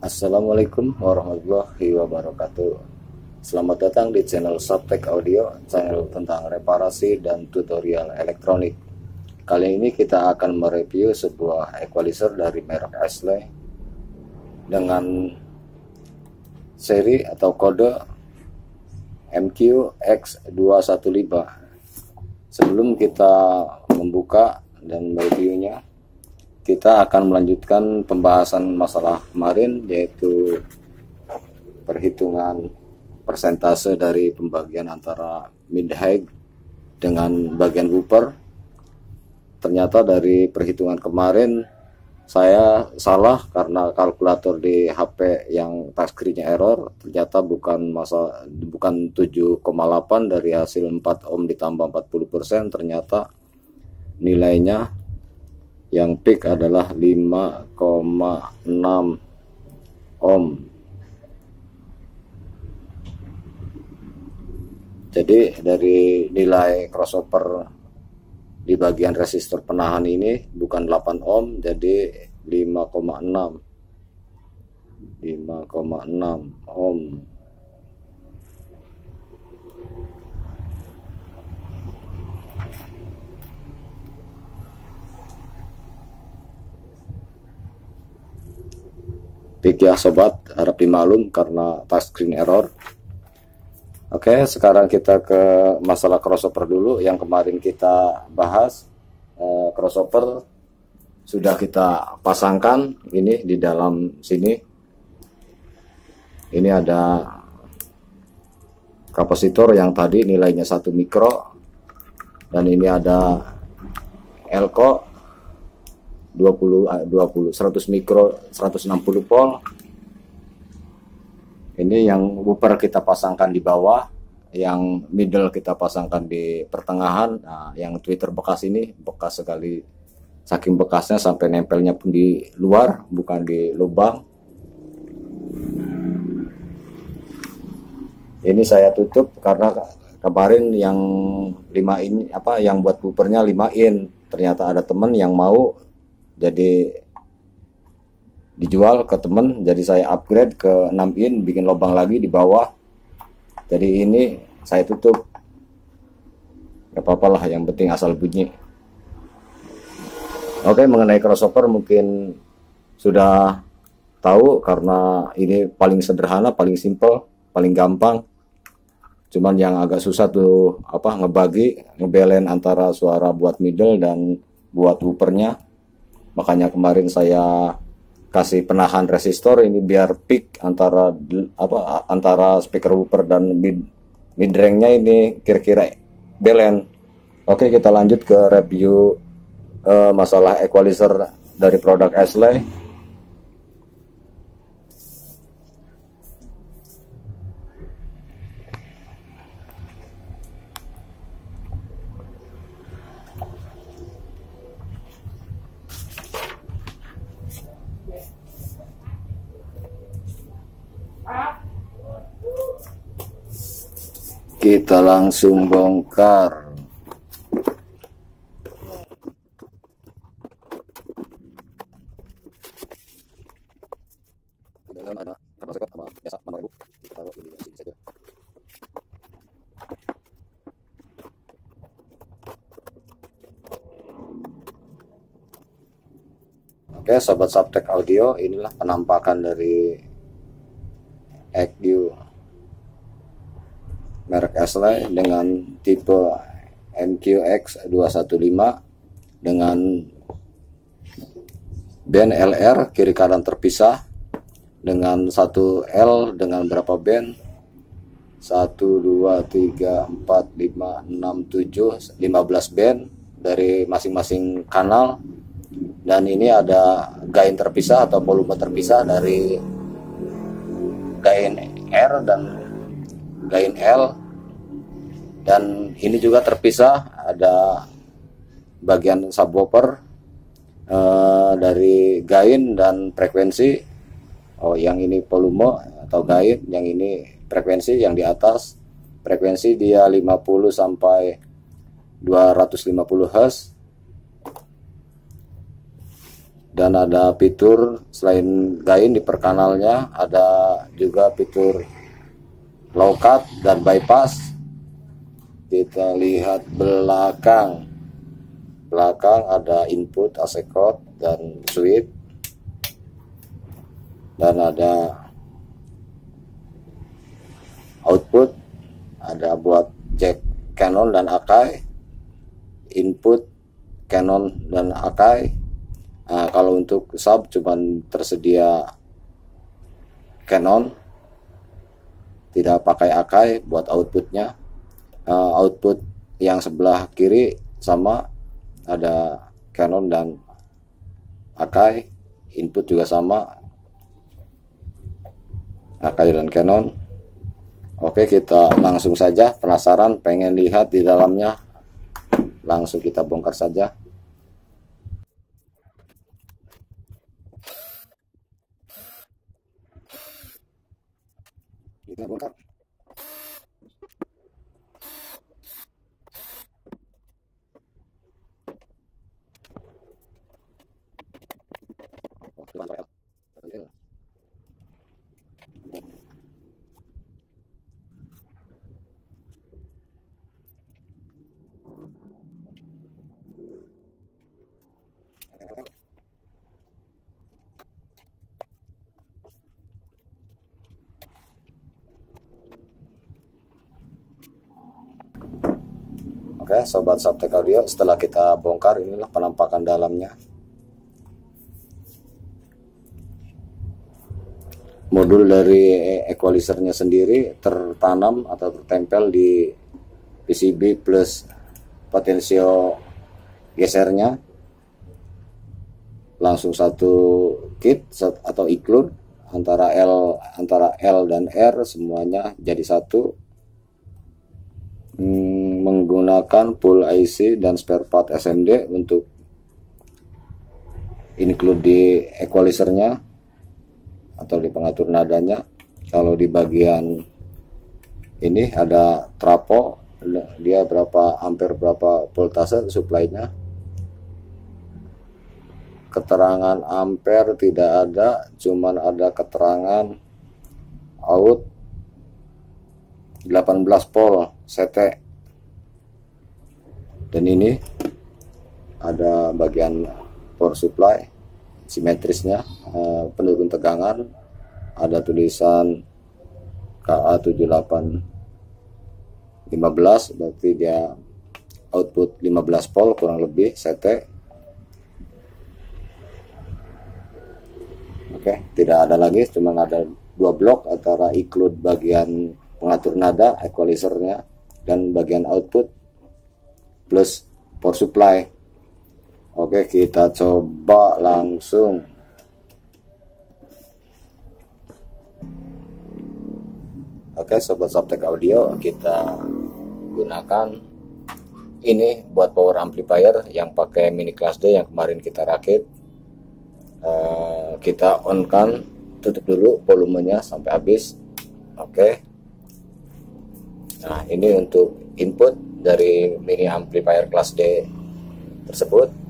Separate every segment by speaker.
Speaker 1: Assalamualaikum warahmatullahi wabarakatuh. Selamat datang di channel Subtek Audio, channel tentang reparasi dan tutorial elektronik. Kali ini kita akan mereview sebuah equalizer dari merek Ashley dengan seri atau kode MQX215. Sebelum kita membuka dan mereviewnya, kita akan melanjutkan pembahasan masalah kemarin, yaitu perhitungan persentase dari pembagian antara mid-high dengan bagian woofer. Ternyata dari perhitungan kemarin saya salah karena kalkulator di HP yang touchscreen-nya error. Ternyata bukan 7,8 dari hasil 4 ohm ditambah 40%, ternyata nilainya yang peak adalah 5,6 ohm. Jadi dari nilai crossover di bagian resistor penahan ini bukan 8 ohm, jadi 5,6 ohm. Peak ya sobat, harap dimaklum karena touchscreen error. Oke, sekarang kita ke masalah crossover dulu. Yang kemarin kita bahas, crossover sudah kita pasangkan ini di dalam sini. Ini ada kapasitor yang tadi nilainya 1 mikro, dan ini ada elko 100 mikro 160 volt. Ini yang woofer kita pasangkan di bawah, yang middle kita pasangkan di pertengahan. Nah, yang tweeter bekas ini bekas sekali, saking bekasnya sampai nempelnya pun di luar, bukan di lubang. Ini saya tutup karena kemarin yang 5 in yang buat woofernya 5 in, ternyata ada temen yang mau, jadi dijual ke temen, jadi saya upgrade ke 6 in, bikin lubang lagi di bawah. Jadi ini saya tutup, gak apa-apa lah, yang penting asal bunyi. Oke, mengenai crossover mungkin sudah tahu karena ini paling sederhana, paling simple, paling gampang. Cuman yang agak susah tuh ngebalen antara suara buat middle dan buat woofernya. Makanya kemarin saya kasih penahan resistor ini biar peak antara speaker woofer dan mid range-nya ini kira-kira balance. Oke, kita lanjut ke review masalah equalizer dari produk Ashley. Kita langsung bongkar. Oke, sobat Subtek Audio, inilah penampakan dari EQ merek Ashley dengan tipe MQX215 dengan band LR kiri kanan terpisah, dengan 1 L dengan berapa band, 1 2 3 4 5 6 7 15 band dari masing-masing kanal. Dan ini ada gain terpisah atau volume terpisah dari gain R dan gain L, dan ini juga terpisah, ada bagian subwoofer dari gain dan frekuensi. Yang ini volume atau gain, yang ini frekuensi. Yang di atas frekuensi dia 50 sampai 250 Hz. Dan ada fitur selain gain di perkanalnya, ada juga fitur low cut dan bypass. Kita lihat belakang ada input AC code dan switch, dan ada output, ada buat jack Canon dan Akai, input Canon dan Akai. Nah, kalau untuk sub cuman tersedia Canon, tidak pakai Akai buat outputnya. Output yang sebelah kiri sama, ada Canon dan Akai, input juga sama, Akai dan Canon. Oke, kita langsung saja, penasaran pengen lihat di dalamnya, langsung kita bongkar saja. Kita bongkar. Oke, sobat Subtek Audio, setelah kita bongkar, inilah penampakan dalamnya. Modul dari equalizernya sendiri tertanam atau tertempel di PCB plus potensio gesernya, langsung satu kit atau include antara L dan R, semuanya jadi satu. Menggunakan full IC dan spare part SMD untuk include di equalizernya atau di pengatur nadanya. Kalau di bagian ini ada trapo, dia berapa ampere berapa voltase supply-nya. Keterangan ampere tidak ada, cuman ada keterangan out 18 volt CT. Dan ini ada bagian power supply simetrisnya, penurun tegangan, ada tulisan KA7815, berarti dia output 15 volt kurang lebih CT. Oke, tidak ada lagi, cuma ada dua blok antara include bagian pengatur nada equalizernya dan bagian output plus power supply. Oke, kita coba langsung. Oke, sobat Subtek Audio, kita gunakan ini buat power amplifier yang pakai mini class D yang kemarin kita rakit. Kita on kan, tutup dulu volumenya sampai habis. Oke. Nah, ini untuk input dari mini amplifier kelas D tersebut.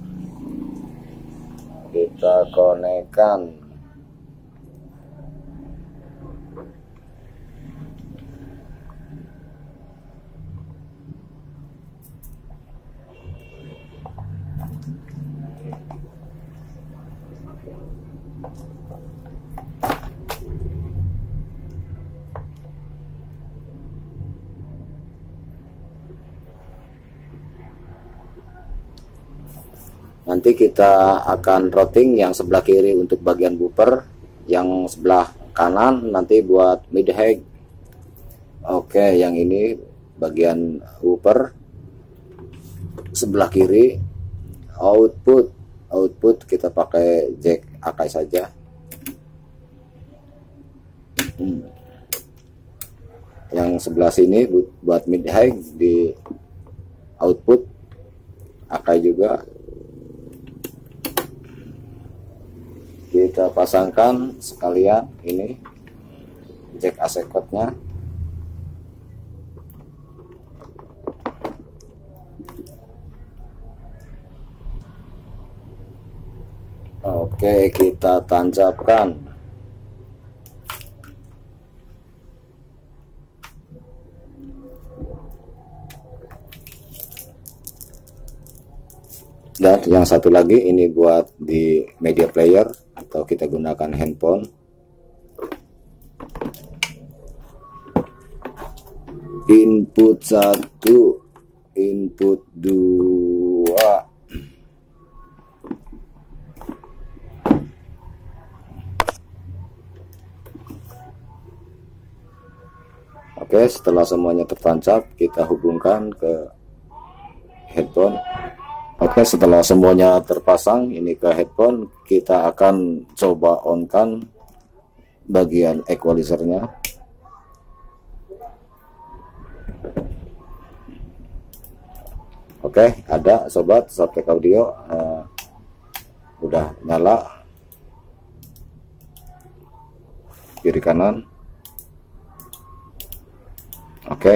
Speaker 1: Kita konekkan. Nanti kita akan routing yang sebelah kiri untuk bagian buffer, yang sebelah kanan nanti buat mid high. Oke, yang ini bagian buffer, sebelah kiri output kita pakai jack Akai saja. Yang sebelah sini buat mid high di output Akai juga. Kita pasangkan sekalian ini jack AC code-nya. Oke. Oke, kita tancapkan. Dan yang satu lagi ini buat di media player atau kita gunakan handphone. Input 1, input 2. Oke, setelah semuanya tertancap, kita hubungkan ke headphone. Oke, setelah semuanya terpasang ini ke headphone, kita akan coba on-kan bagian equalizernya. Oke, ada sobat Subtek Audio, udah nyala kiri kanan. Oke.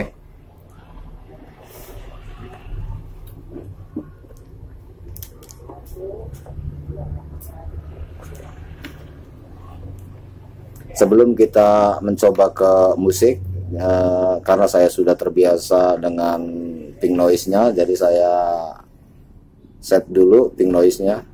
Speaker 1: Sebelum kita mencoba ke musik, karena saya sudah terbiasa dengan pink noise-nya, jadi saya set dulu pink noise-nya.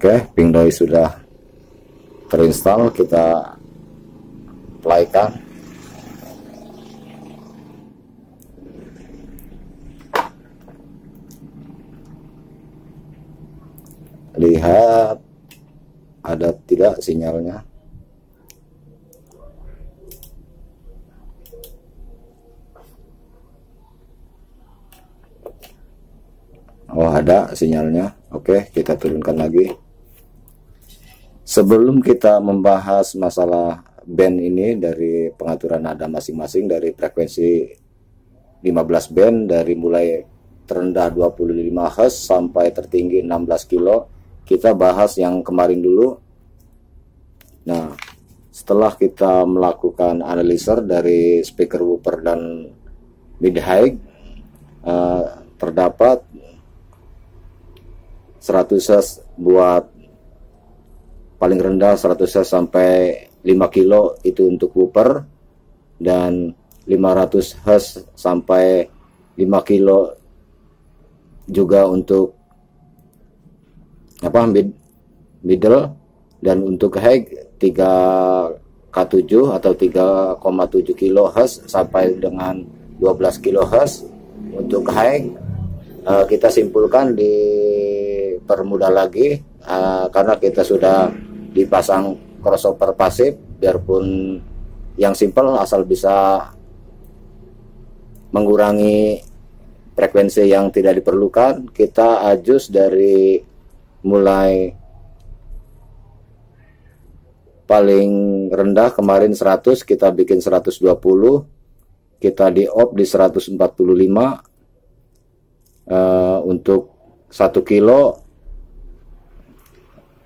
Speaker 1: Oke, pink noise sudah terinstall, kita playkan. Lihat ada tidak sinyalnya. Oh, ada sinyalnya. Oke, kita turunkan lagi. Sebelum kita membahas masalah band ini dari pengaturan nada masing-masing dari frekuensi 15 band dari mulai terendah 25 Hz sampai tertinggi 16 kilo, kita bahas yang kemarin dulu. Nah, setelah kita melakukan analisis dari speaker woofer dan mid high, terdapat 100 Hz buat paling rendah 100 Hz sampai 5 kilo itu untuk woofer, dan 500 Hz sampai 5 kilo juga untuk middle, dan untuk high 3K7 atau 3,7 kHz sampai dengan 12 kHz. Untuk high kita simpulkan dipermudah lagi karena kita sudah dipasang crossover pasif, biarpun yang simple asal bisa mengurangi frekuensi yang tidak diperlukan. Kita adjust dari mulai paling rendah kemarin 100, kita bikin 120, kita di off di 145. Untuk 1 kilo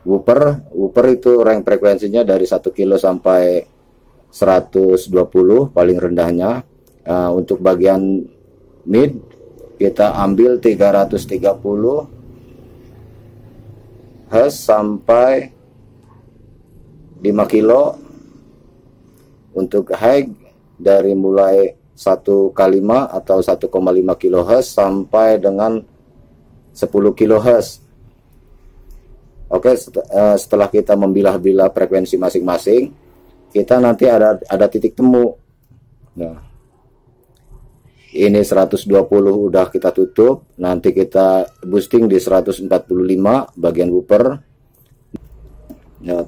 Speaker 1: woofer itu range frekuensinya dari 1 kilo sampai 120 paling rendahnya. Untuk bagian mid kita ambil 330 Hz sampai 5 kilo. Untuk high dari mulai 1 kali 5 atau 1,5 kHz sampai dengan 10 kHz. Oke, setelah kita membilah-bilah frekuensi masing-masing, kita nanti ada titik temu. Nah, ini 120 udah kita tutup, nanti kita boosting di 145 bagian woofer. Ya,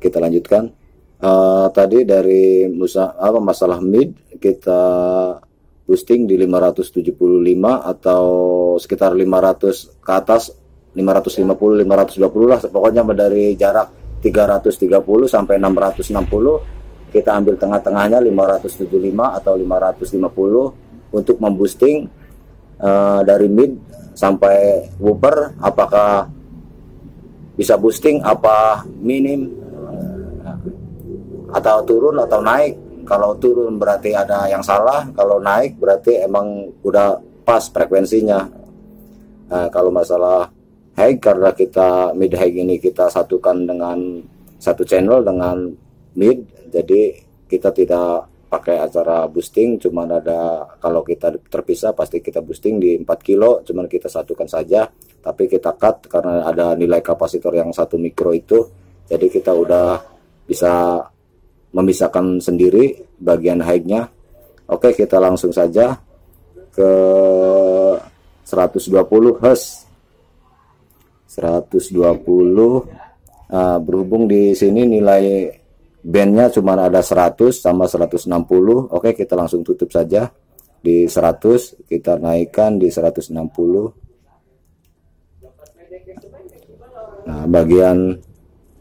Speaker 1: kita lanjutkan. Tadi dari masalah mid kita boosting di 575 atau sekitar 500 ke atas, 550 520 lah, pokoknya dari jarak 330 sampai 660 kita ambil tengah-tengahnya 575 atau 550 untuk memboosting dari mid sampai wooper, apakah bisa boosting apa minim, atau turun atau naik. Kalau turun berarti ada yang salah, kalau naik berarti emang udah pas frekuensinya. Nah, kalau masalah high, karena kita mid high ini kita satukan dengan satu channel dengan mid, jadi kita tidak pakai acara boosting, cuman ada, kalau kita terpisah pasti kita boosting di 4 kilo, cuman kita satukan saja, tapi kita cut karena ada nilai kapasitor yang 1 mikro itu, jadi kita udah bisa memisahkan sendiri bagian high-nya. Oke, kita langsung saja ke 120 Hz. 120. Nah, berhubung di sini nilai bandnya cuma ada 100 sama 160. Oke, kita langsung tutup saja di 100, kita naikkan di 160. Nah, bagian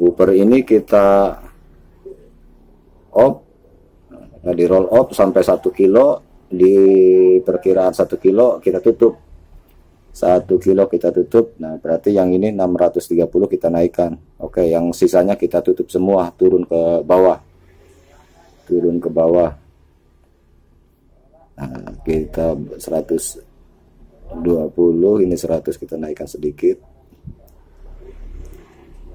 Speaker 1: woofer ini kita off, nah, di roll off sampai 1 kilo, di perkiraan 1 kilo kita tutup, 1 kilo kita tutup. Nah, berarti yang ini 630 kita naikkan. Oke, yang sisanya kita tutup semua, turun ke bawah, turun ke bawah. Nah, kita 120, ini 100 kita naikkan sedikit,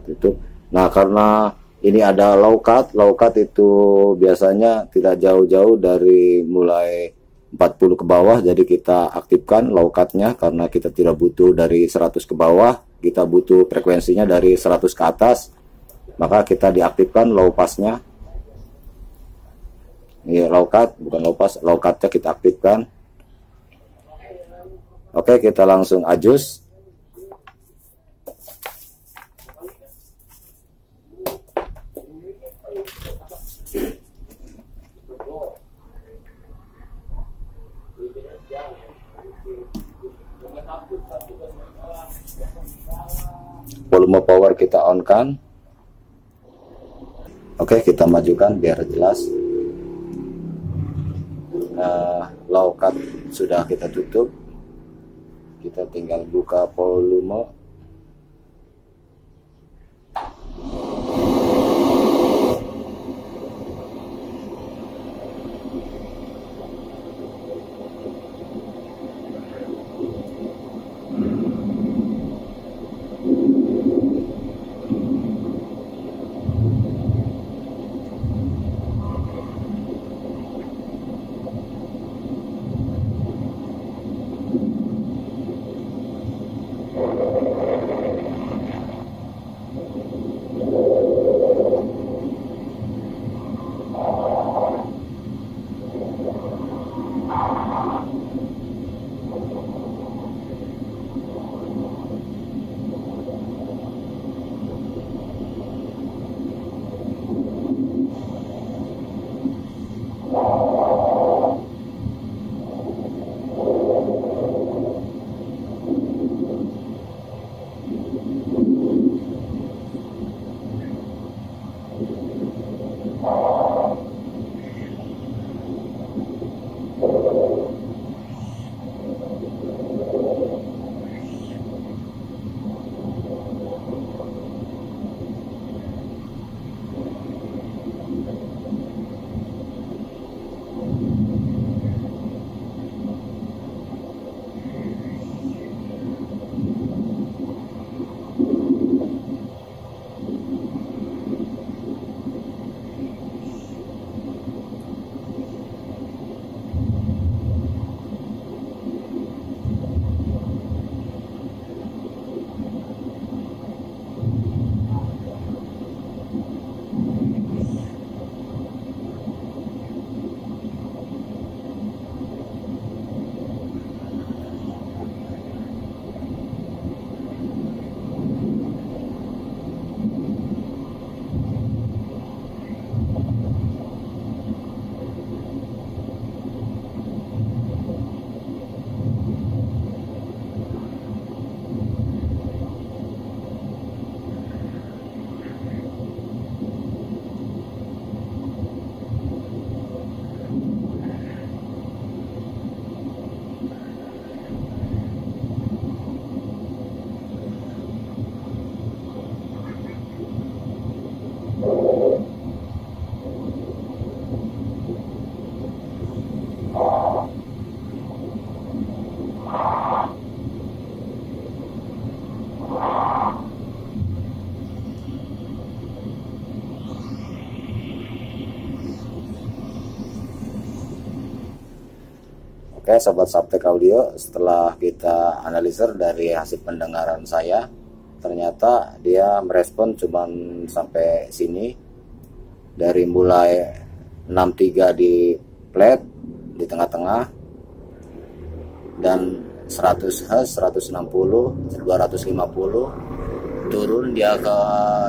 Speaker 1: tutup. Nah, karena ini ada low cut itu biasanya tidak jauh-jauh dari mulai 40 ke bawah, jadi kita aktifkan low cut-nya karena kita tidak butuh dari 100 ke bawah, kita butuh frekuensinya dari 100 ke atas, maka kita diaktifkan low pass-nya. Ini low cut, bukan low pass, low cut-nya kita aktifkan. Oke, kita langsung adjust. Volume power kita on kan. Oke, kita majukan biar jelas. Low cut sudah kita tutup, kita tinggal buka volume. Oke sobat Subtek Audio, setelah kita analisir dari hasil pendengaran saya, ternyata dia merespon cuman sampai sini, dari mulai 63 di flat di tengah-tengah dan 100 Hz, 160, 250, turun dia ke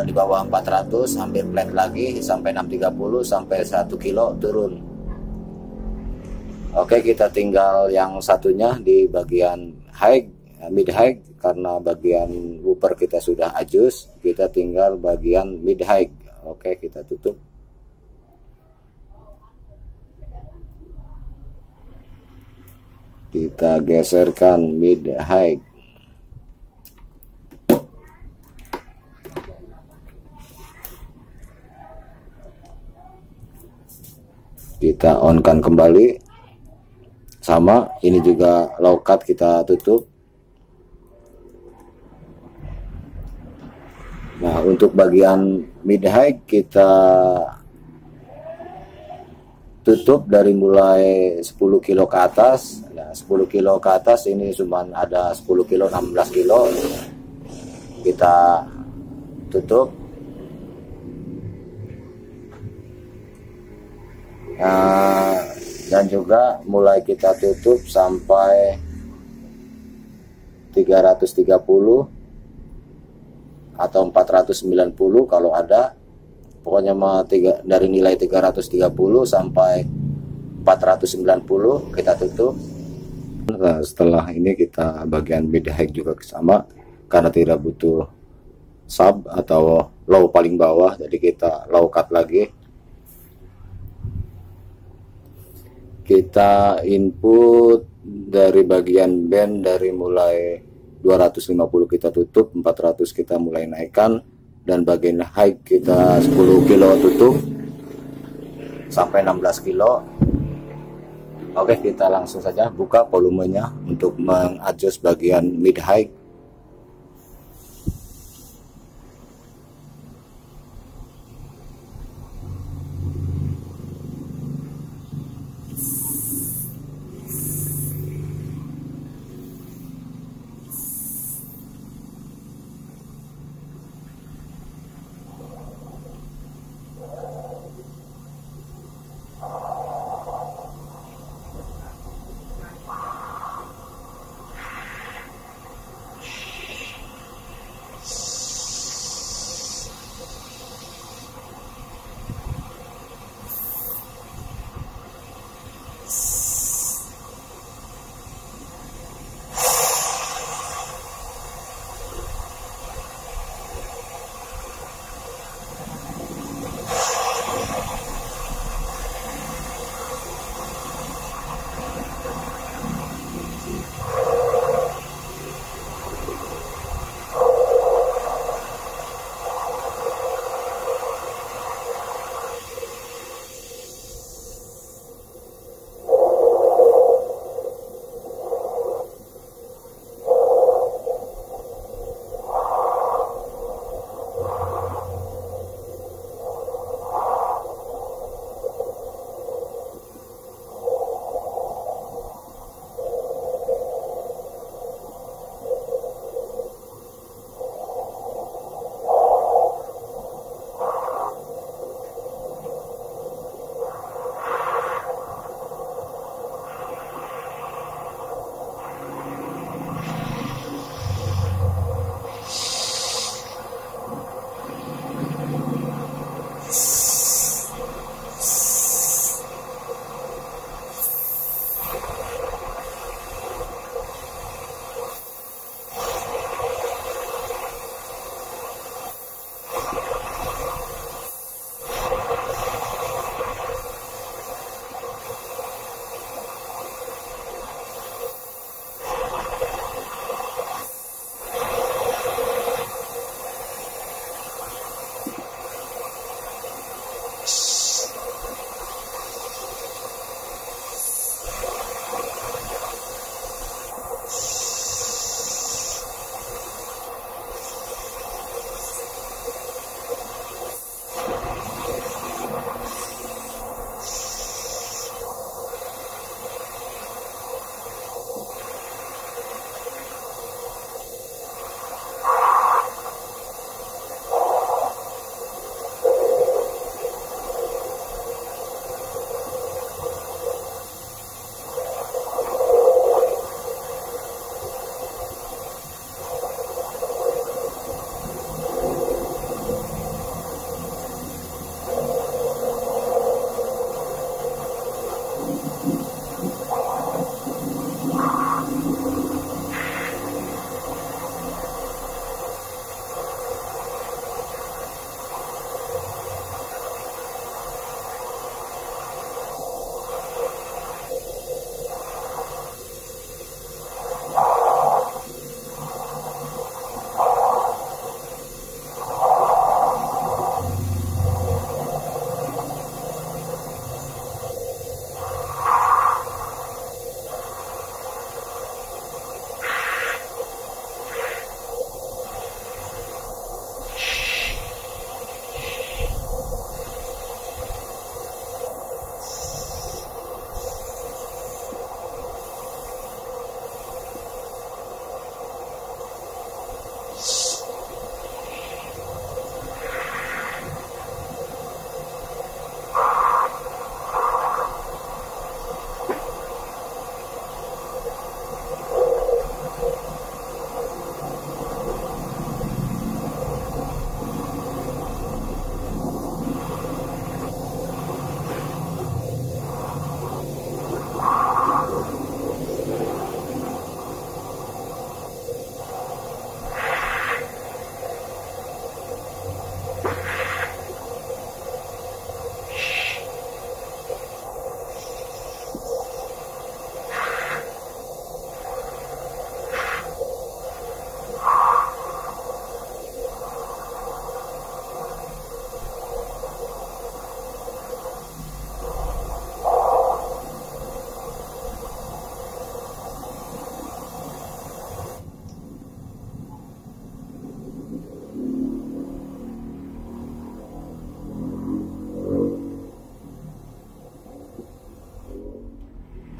Speaker 1: di bawah 400, hampir flat lagi sampai 630, sampai 1 kilo turun. Oke, kita tinggal yang satunya di bagian high, mid high, karena bagian woofer kita sudah adjust, kita tinggal bagian mid high. Oke, kita tutup. Kita geserkan mid high. Kita on kan kembali. Sama, ini juga low cut kita tutup. Nah, untuk bagian mid high kita tutup dari mulai 10 kilo ke atas. Nah, 10 kilo ke atas ini cuman ada 10 kilo, 16 kilo. Kita tutup. Nah, dan juga mulai kita tutup sampai 330 atau 490 kalau ada, pokoknya dari nilai 330 sampai 490 kita tutup. Nah, setelah ini kita bagian mid high juga sama, karena tidak butuh sub atau low paling bawah, jadi kita low cut lagi. Kita input dari bagian band, dari mulai 250 kita tutup, 400 kita mulai naikkan, dan bagian high kita 10 kilo tutup sampai 16 kilo. Oke, kita langsung saja buka volumenya untuk mengadjust bagian mid high.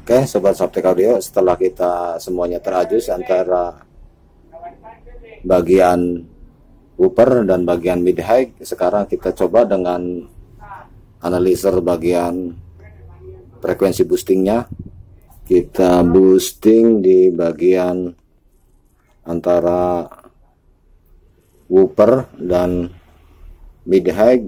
Speaker 1: Oke, sobat Saptek Audio, setelah kita semuanya teradjust antara bagian wooper dan bagian mid high, sekarang kita coba dengan analyzer bagian frekuensi boostingnya. Kita boosting di bagian antara wooper dan mid high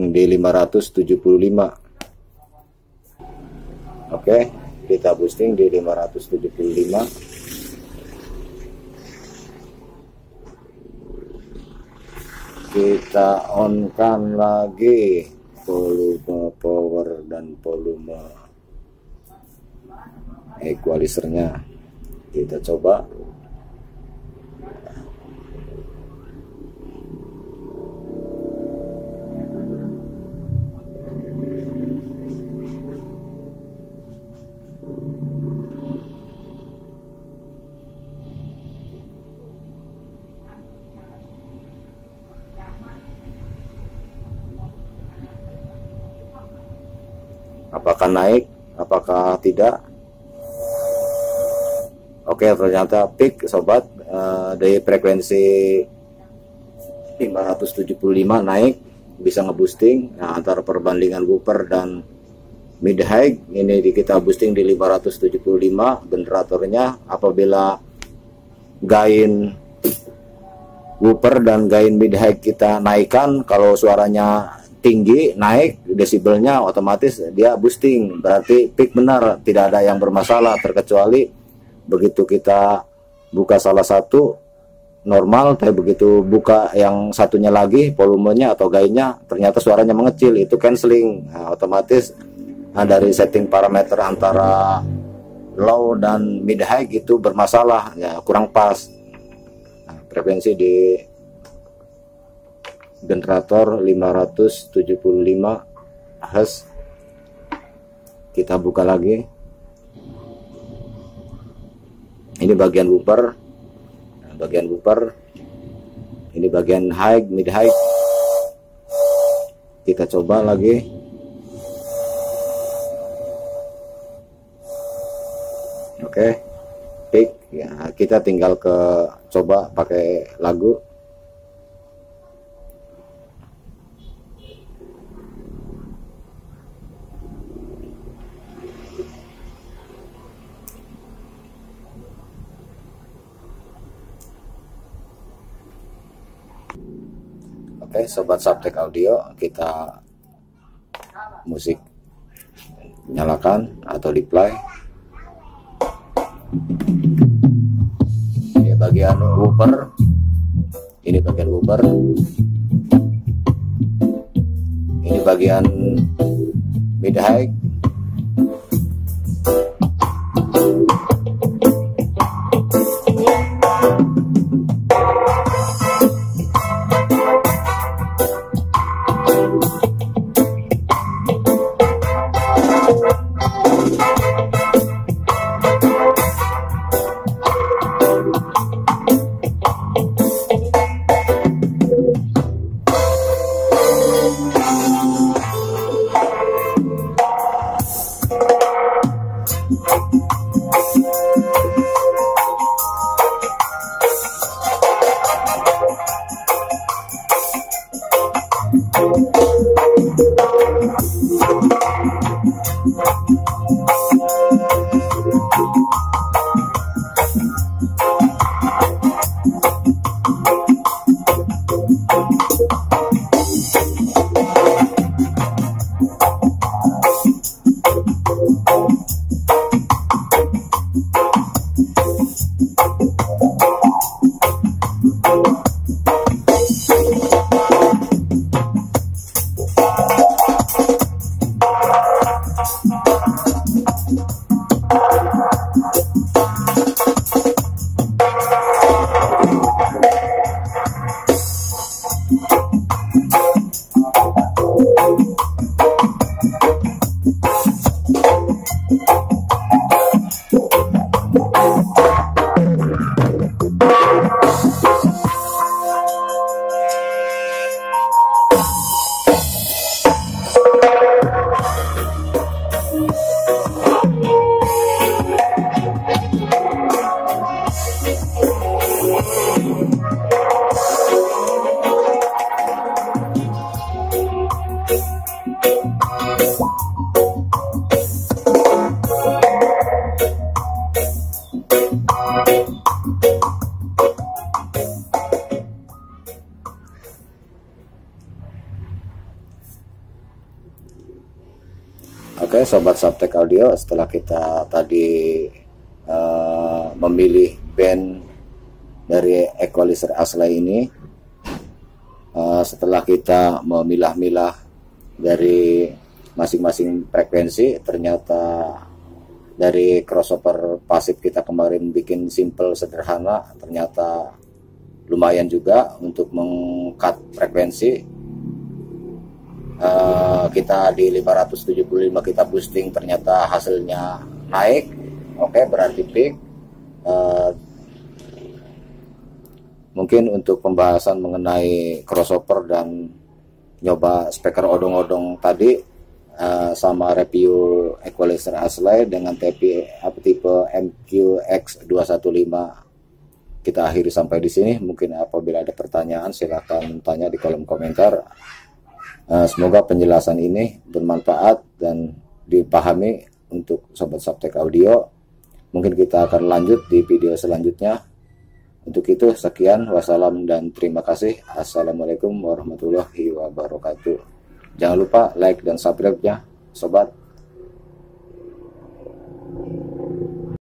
Speaker 1: di 575. Oke, kita boosting di 575. Kita on kan lagi volume power dan volume equalizernya. Kita coba. Apakah naik, apakah tidak? Oke, ternyata peak sobat, dari frekuensi 575 naik, bisa ngeboosting. Nah, antara perbandingan wooper dan mid high ini kita boosting di 575 generatornya. Apabila gain wooper dan gain mid high kita naikkan, kalau suaranya tinggi naik desibelnya, otomatis dia boosting, berarti peak benar, tidak ada yang bermasalah. Terkecuali begitu kita buka salah satu normal, tapi begitu buka yang satunya lagi volumenya atau gainnya ternyata suaranya mengecil, itu canceling. Nah, otomatis dari setting parameter antara low dan mid high itu bermasalah, ya kurang pas. Nah, frekuensi di generator 575 Hz. Kita buka lagi. Ini bagian wooper. Nah, bagian wooper. Ini bagian high, mid high. Kita coba lagi. Oke. Peak. Ya, kita tinggal ke coba pakai lagu. Oke, sobat Saptek Audio, kita musik nyalakan atau di play. Ini bagian wooper. Ini bagian wooper. Ini bagian mid high. Oke, sobat Subtek Audio, setelah kita tadi memilih band dari equalizer Aslay ini, setelah kita memilah-milah dari masing-masing frekuensi, ternyata dari crossover pasif kita kemarin bikin simple sederhana, ternyata lumayan juga untuk meng-cut frekuensi. Kita di 575 kita boosting, ternyata hasilnya naik. Oke, berarti peak. Mungkin untuk pembahasan mengenai crossover dan nyoba speaker odong-odong tadi, sama review equalizer Aslay dengan tipe MQX215, kita akhiri sampai di sini. Mungkin apabila ada pertanyaan silahkan tanya di kolom komentar. Semoga penjelasan ini bermanfaat dan dipahami untuk sobat Subtek Audio. Mungkin kita akan lanjut di video selanjutnya. Untuk itu sekian, wassalam dan terima kasih. Assalamualaikum warahmatullahi wabarakatuh. Jangan lupa like dan subscribe-nya sobat.